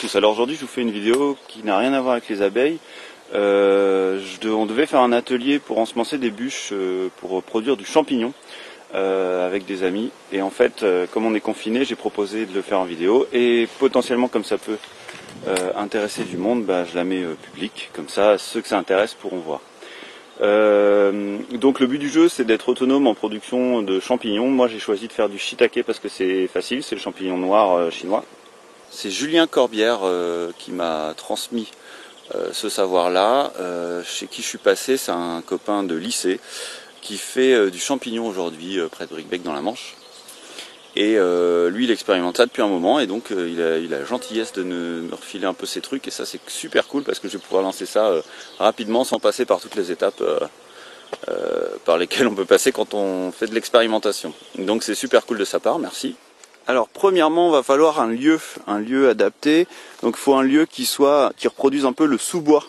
tous, alors aujourd'hui je vous fais une vidéo qui n'a rien à voir avec les abeilles. On devait faire un atelier pour ensemencer des bûches pour produire du champignon avec des amis. Et en fait, comme on est confiné, j'ai proposé de le faire en vidéo. Et potentiellement, comme ça peut intéresser du monde, je la mets publique. Comme ça, ceux que ça intéresse pourront voir. Donc le but du jeu, c'est d'être autonome en production de champignons. Moi, j'ai choisi de faire du shiitake parce que c'est facile, c'est le champignon noir chinois. C'est Julien Corbière qui m'a transmis ce savoir-là. Chez qui je suis passé, c'est un copain de lycée qui fait du champignon aujourd'hui près de Bricbec dans la Manche. Et lui, il expérimente ça depuis un moment et donc il a la gentillesse de me refiler un peu ses trucs. Et ça, c'est super cool parce que je vais pouvoir lancer ça rapidement sans passer par toutes les étapes par lesquelles on peut passer quand on fait de l'expérimentation. Donc c'est super cool de sa part, merci. Alors premièrement, il va falloir un lieu adapté. Donc il faut un lieu qui reproduise un peu le sous-bois,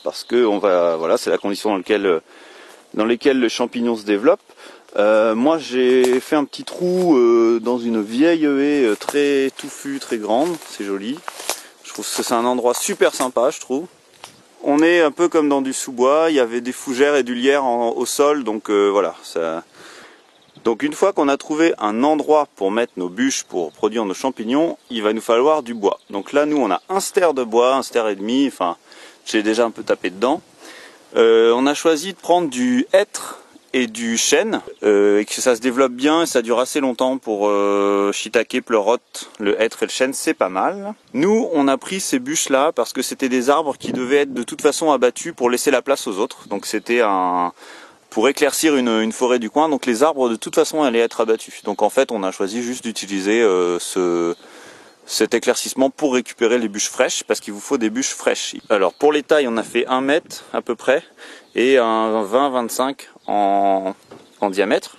parce que voilà, c'est la condition dans laquelle le champignon se développe. Moi j'ai fait un petit trou dans une vieille haie très touffue, très grande, c'est joli. Je trouve que c'est un endroit super sympa, je trouve. On est un peu comme dans du sous-bois, il y avait des fougères et du lierre au sol, donc voilà, ça. Donc une fois qu'on a trouvé un endroit pour mettre nos bûches pour produire nos champignons, il va nous falloir du bois. Donc là nous on a un stère de bois, un stère et demi, enfin j'ai déjà un peu tapé dedans. On a choisi de prendre du hêtre et du chêne, et que ça se développe bien et ça dure assez longtemps pour shiitake, pleurote, le hêtre et le chêne, c'est pas mal. Nous on a pris ces bûches là parce que c'était des arbres qui devaient être de toute façon abattus pour laisser la place aux autres. Donc c'était pour éclaircir une forêt du coin, donc les arbres de toute façon allaient être abattus. Donc en fait on a choisi juste d'utiliser cet éclaircissement pour récupérer les bûches fraîches, parce qu'il vous faut des bûches fraîches. Alors pour les tailles on a fait 1 mètre à peu près, et un 20-25 en diamètre.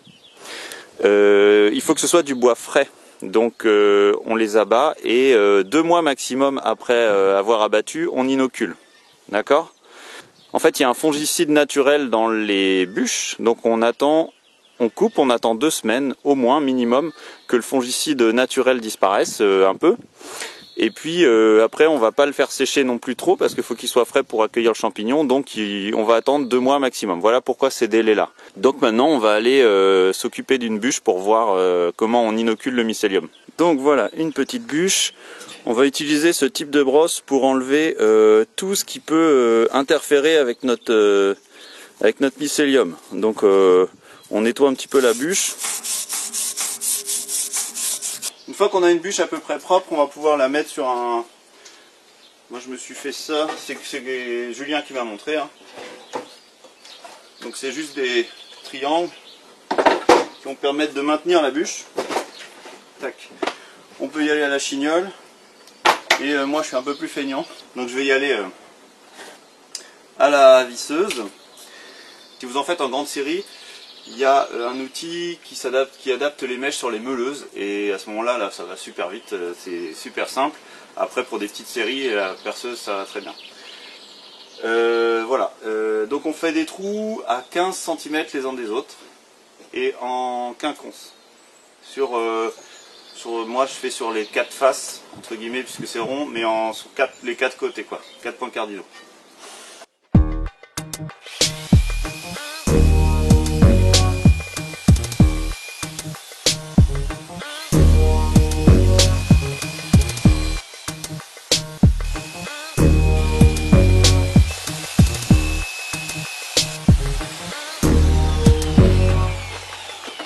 Il faut que ce soit du bois frais, donc on les abat, et 2 mois maximum après avoir abattu, on inocule. D'accord ? En fait, il y a un fongicide naturel dans les bûches, donc on attend 2 semaines au moins minimum que le fongicide naturel disparaisse un peu. Et puis après, on va pas le faire sécher non plus trop parce qu'il faut qu'il soit frais pour accueillir le champignon, donc on va attendre 2 mois maximum. Voilà pourquoi ces délais-là. Donc maintenant, on va aller s'occuper d'une bûche pour voir comment on inocule le mycélium. Donc voilà, une petite bûche. On va utiliser ce type de brosse pour enlever tout ce qui peut interférer avec notre mycélium. Donc on nettoie un petit peu la bûche. Une fois qu'on a une bûche à peu près propre, on va pouvoir la mettre sur un... Moi je me suis fait ça, c'est Julien qui m'a montré. Hein. Donc c'est juste des triangles qui vont permettre de maintenir la bûche. Tac. On peut y aller à la chignole. Et moi je suis un peu plus feignant, donc je vais y aller à la visseuse. Si vous en faites en grande série, il y a un outil qui adapte les mèches sur les meuleuses, et à ce moment-là, ça va super vite, c'est super simple. Après pour des petites séries, la perceuse ça va très bien. Voilà, donc on fait des trous à 15 cm les uns des autres, et en quinconce. Moi je fais sur les 4 faces, entre guillemets, puisque c'est rond, mais sur les 4 côtés, quoi, 4 points cardinaux.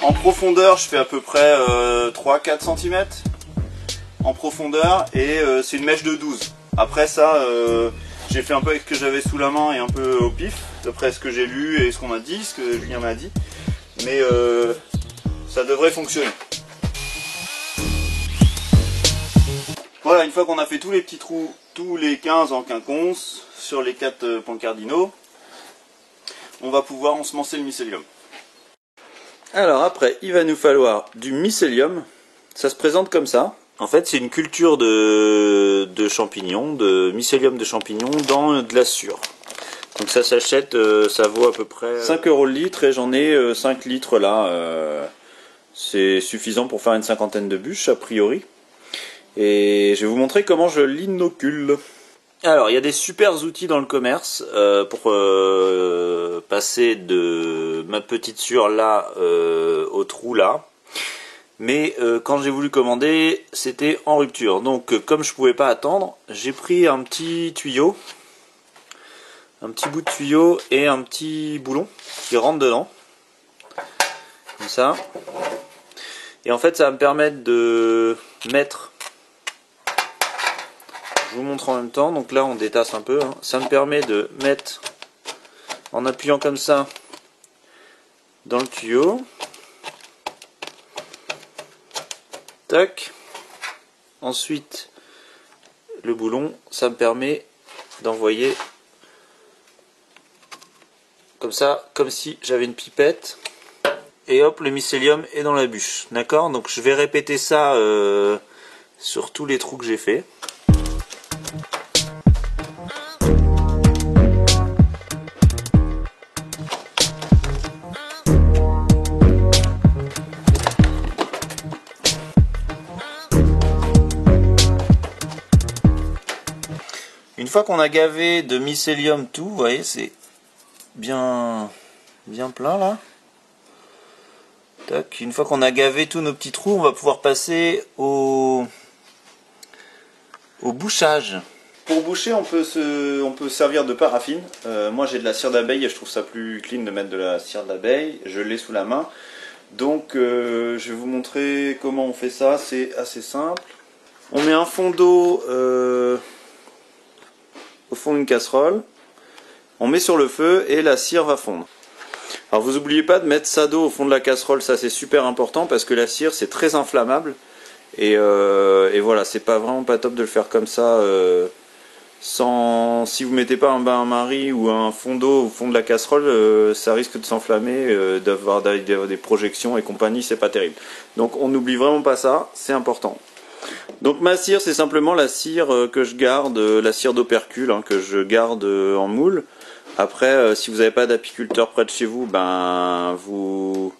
En profondeur, je fais à peu près 3-4 cm en profondeur, et c'est une mèche de 12. Après ça, j'ai fait un peu avec ce que j'avais sous la main et un peu au pif, d'après ce que j'ai lu et ce qu'on m'a dit, ce que Julien m'a dit. Mais ça devrait fonctionner. Voilà, une fois qu'on a fait tous les petits trous, tous les 15 en quinconce, sur les 4 points cardinaux, on va pouvoir ensemencer le mycélium. Alors après, il va nous falloir du mycélium. Ça se présente comme ça. En fait, c'est une culture de champignons, de mycélium de champignons dans de la sûre. Donc ça s'achète, ça vaut à peu près 5 € le litre, et j'en ai 5 litres là. C'est suffisant pour faire une 50aine de bûches a priori. Et je vais vous montrer comment je l'inocule. Alors, il y a des super outils dans le commerce pour passer de ma petite sciure là au trou là. Mais quand j'ai voulu commander, c'était en rupture. Donc, comme je pouvais pas attendre, j'ai pris un petit tuyau, un petit bout de tuyau et un petit boulon qui rentre dedans, comme ça. Et en fait, ça va me permettre de mettre. Je vous montre en même temps, donc là on détasse un peu, hein. Ça me permet de mettre, en appuyant comme ça, dans le tuyau. Tac. Ensuite, le boulon, ça me permet d'envoyer comme ça, comme si j'avais une pipette. Et hop, le mycélium est dans la bûche. D'accord? Donc je vais répéter ça sur tous les trous que j'ai fait. Une fois qu'on a gavé de mycélium tout, vous voyez, c'est bien plein là. Tac. Une fois qu'on a gavé tous nos petits trous, on va pouvoir passer au bouchage. Pour boucher, on peut servir de paraffine. Moi j'ai de la cire d'abeille et je trouve ça plus clean de mettre de la cire d'abeille. Je l'ai sous la main. Donc je vais vous montrer comment on fait ça. C'est assez simple. On met un fond d'eau au fond d'une casserole, on met sur le feu et la cire va fondre. Alors vous n'oubliez pas de mettre ça d'eau au fond de la casserole, ça c'est super important parce que la cire c'est très inflammable et voilà, c'est vraiment pas top de le faire comme ça si vous mettez pas un bain-marie ou un fond d'eau au fond de la casserole, ça risque de s'enflammer, d'avoir des projections et compagnie, c'est pas terrible. Donc on n'oublie vraiment pas ça, c'est important. Donc ma cire, c'est simplement la cire que je garde, la cire d'opercule que je garde en moule. Après, si vous n'avez pas d'apiculteur près de chez vous, ben vous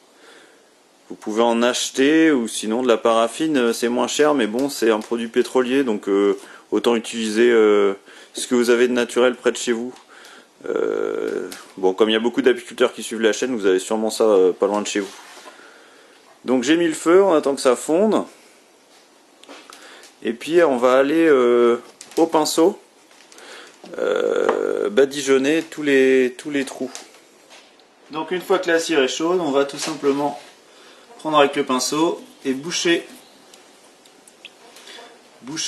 pouvez en acheter, ou sinon de la paraffine, c'est moins cher, mais bon, c'est un produit pétrolier, donc autant utiliser ce que vous avez de naturel près de chez vous. Bon, comme il y a beaucoup d'apiculteurs qui suivent la chaîne, vous avez sûrement ça pas loin de chez vous. Donc j'ai mis le feu, on attend que ça fonde. Et puis on va aller au pinceau badigeonner tous les trous. Donc une fois que la cire est chaude, on va tout simplement prendre avec le pinceau et boucher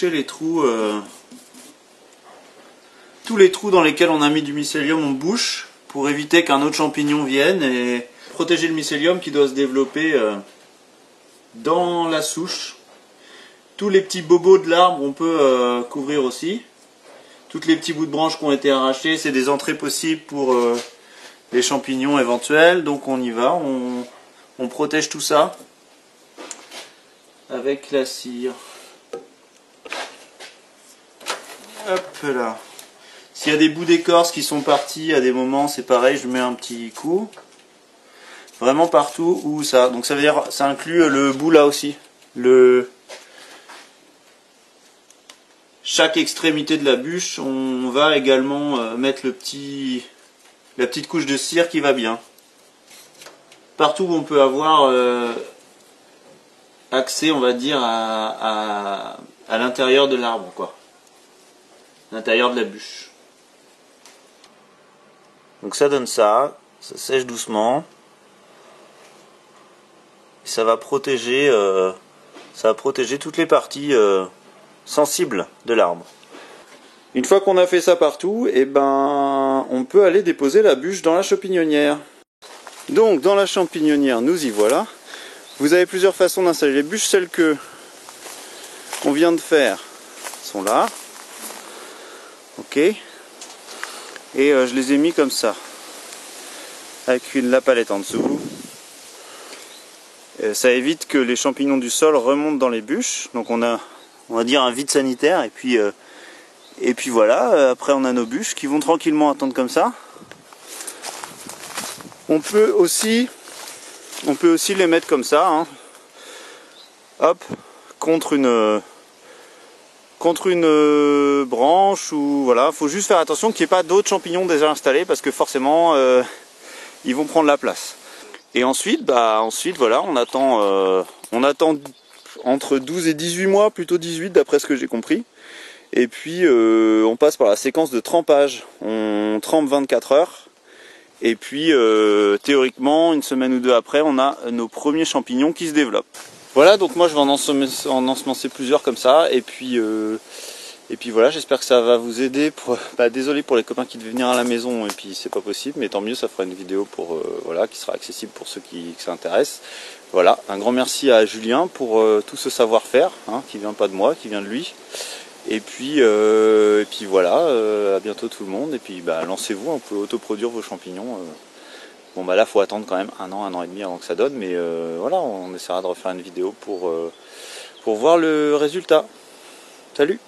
les trous. Tous les trous dans lesquels on a mis du mycélium, on bouche pour éviter qu'un autre champignon vienne et protéger le mycélium qui doit se développer dans la souche. Tous les petits bobos de l'arbre, on peut couvrir aussi. Toutes les petits bouts de branches qui ont été arrachés, c'est des entrées possibles pour les champignons éventuels. Donc on y va, on protège tout ça avec la cire. Hop là. S'il y a des bouts d'écorce qui sont partis à des moments, c'est pareil, je mets un petit coup. Vraiment partout où ça. Donc ça veut dire, ça inclut le bout là aussi. Chaque extrémité de la bûche, on va également mettre la petite couche de cire qui va bien. Partout où on peut avoir accès, on va dire, à l'intérieur de l'arbre, quoi. L'intérieur de la bûche. Donc ça donne ça sèche doucement. Et ça va protéger toutes les parties sensibles de l'arbre. Une fois qu'on a fait ça partout, et ben on peut aller déposer la bûche dans la champignonnière. Donc dans la champignonnière, nous y voilà. Vous avez plusieurs façons d'installer les bûches. Celles qu'on vient de faire sont là. Ok. Et je les ai mis comme ça, avec la palette en dessous. Ça évite que les champignons du sol remontent dans les bûches. Donc on va dire un vide sanitaire et puis voilà, après on a nos bûches qui vont tranquillement attendre comme ça. On peut aussi les mettre comme ça, hein. Hop, contre une contre une branche, ou voilà, faut juste faire attention qu'il n'y ait pas d'autres champignons déjà installés parce que forcément ils vont prendre la place. Et ensuite, voilà, on attend entre 12 et 18 mois, plutôt 18 d'après ce que j'ai compris. Et puis on passe par la séquence de trempage. On trempe 24 heures. Et puis théoriquement, une semaine ou deux après, on a nos premiers champignons qui se développent. Voilà, donc moi je vais en ensemencer plusieurs comme ça. Et puis voilà, j'espère que ça va vous aider. Désolé pour les copains qui devaient venir à la maison et puis c'est pas possible, mais tant mieux, ça fera une vidéo pour voilà, qui sera accessible pour ceux qui s'intéressent. Voilà, un grand merci à Julien pour tout ce savoir-faire, hein, qui vient pas de moi, qui vient de lui. Et puis voilà, à bientôt tout le monde. Et puis lancez-vous, vous pouvez autoproduire vos champignons. Bon là faut attendre quand même un an et demi avant que ça donne, mais voilà, on essaiera de refaire une vidéo pour voir le résultat. Salut!